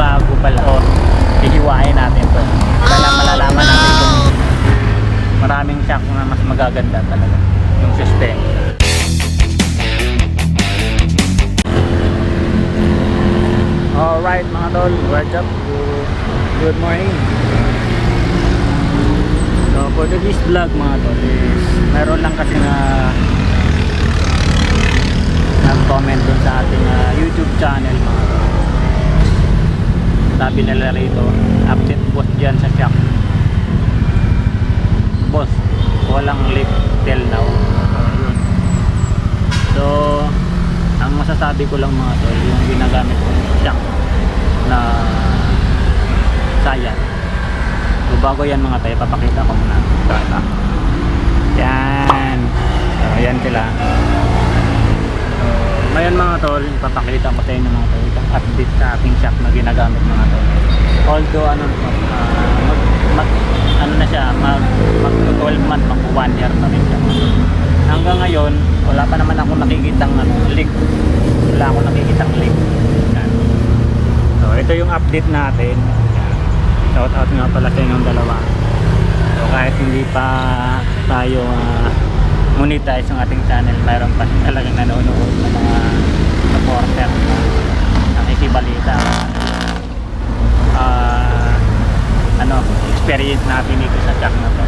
bago pala. So, hihiwain natin to. Kaya malalaman natin kung maraming shock na mas magaganda talaga yung system. Alright mga tol, what's up? Good morning. So for this vlog mga tol is meron lang kasi na nag-comment dun sa ating YouTube channel mga tol. Sabi nila rito, update boss dyan sa shock. Boss, walang leak till now. So ang masasabi ko lang mga tol, yung ginagamit kong shock na Sayan. So bago yan mga tayo, papakita ko muna. Yan. So yan sila. So ngayon mga tol, papakita ko sa inyo mga tol itong update sa ating shock na ginagamit mga tol. Although ano na siya, mag 12 month, mag 1 year na rin siya. Hanggang ngayon, wala pa naman ako nakikitang leak. Wala ako nakikitang leak. Yan. So ito yung update natin. Shout out nga pala sa inyong dalawa. So kahit hindi pa tayo monetize ang ating channel, mayroon pa talagang nanonood ng mga supporter na nakikibalita experience natin dito sa shock na to.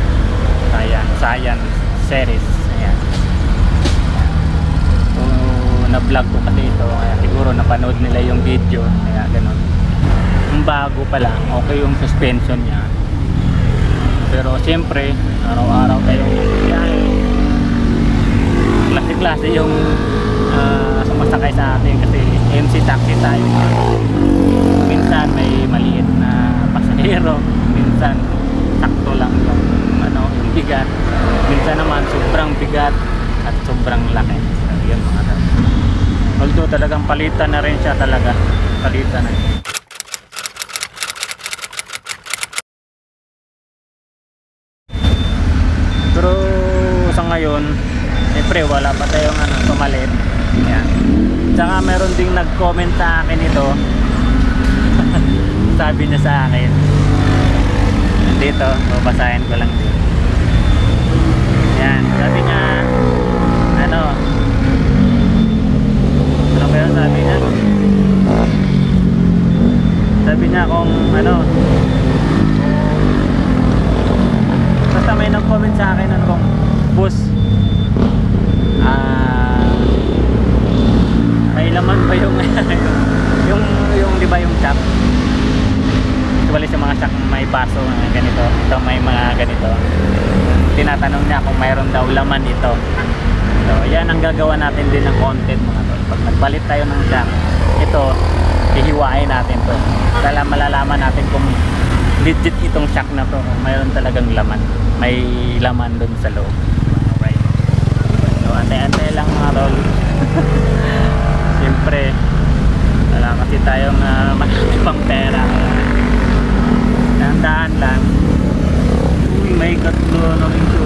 Sayan series. Ayan. So na-vlog ko kasi ito, kaya siguro napanood nila yung video, kaya ganun. Yung bago pa lang, okay yung suspension niya. Pero siyempre, araw-araw tayong biyahe. Klase-klase yung sumasakay sa atin kasi MC taxi tayo. Minsan may maliit na pasahero, minsan sakto lang yung yung bigat. Minsan naman sobrang bigat at sobrang laki. So, yun mga tol. Although talagang palitan na rin siya talaga. Palitan na. Pero sa ngayon, siyempre wala pa tayong pumalit. Yan. Tsaka meron ding nag-comment sa akin ito. Sabi niya sa akin. Dito, babasahin ko lang dito. Yan, sabi niya ano ba yun sabi niya? Sabi niya kung basta may nag-comment sa akin kung boss, may laman ba yung yung di ba yung shock? Usually sa mga shock may baso ganito, ito may mga ganito. Tinatanong niya kung mayroon daw laman ito. So yan ang gagawa natin din ng content mga tol. Pag nagpalit tayo ng shock, ito hihiwain natin to. Kaya malalaman natin kung legit itong shock na to, kung mayroon talagang laman. May laman dun sa loob. Alright. So antay-antay lang mga tol. Siyempre wala kasi tayong marami pang pera. Dahan-dahan lang. Uy, may gatlo na rin ito.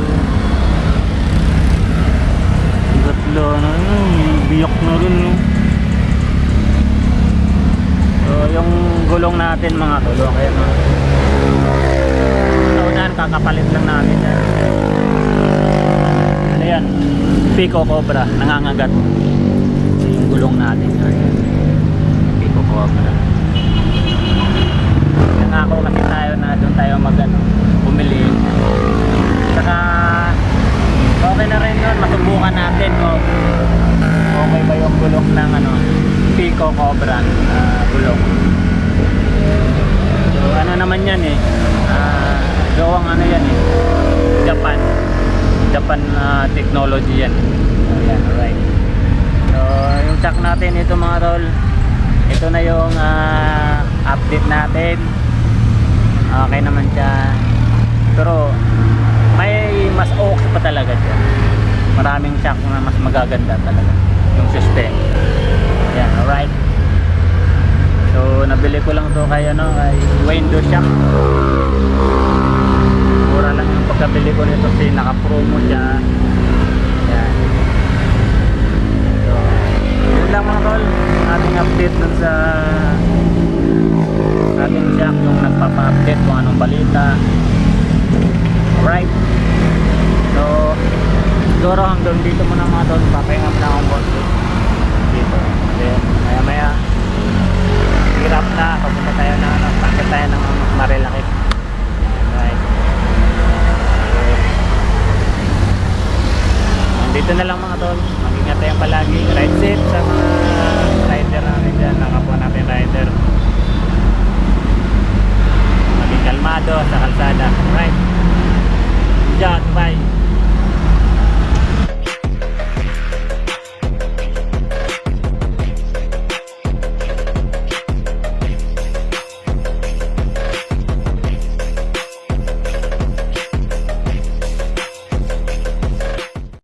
Gatlo na rin. Biyak na rin. No? So yung gulong natin mga tol, kaya naunahan kakapalit lang namin yan. Ano yan? Pico Cobra, nangangagat. So, yung gulong natin Pico Cobra. Nangako kasi tayo na doon tayo bumili. Saka okay na rin yun, masubukan natin kung okay ba yung gulong ng Pico Cobra gulong. So ano naman yan gawang yan Japan technology yan. So yan, alright. So yung shock natin ito mga tol, ito na yung update natin. Okay naman siya, pero may mas okay pa talaga siya. Maraming shock na mas magaganda talaga yung system. Yan, alright. So nabili ko lang to kay kay Windows Shock. Mura lang yung pagkabili ko nito kasi naka-promo siya. Yan. So yun lang mga tol, ating update dun sa anong balita. Alright, so siguro hanggang dito muna mga tol. Papahinga muna akong konti dito, then maya maya hirap na, papunta tayo na pagkat tayo ng Marilaki. Alright, so dito na lang mga tol. Mag-ingat tayong palagi, ride safe sa mga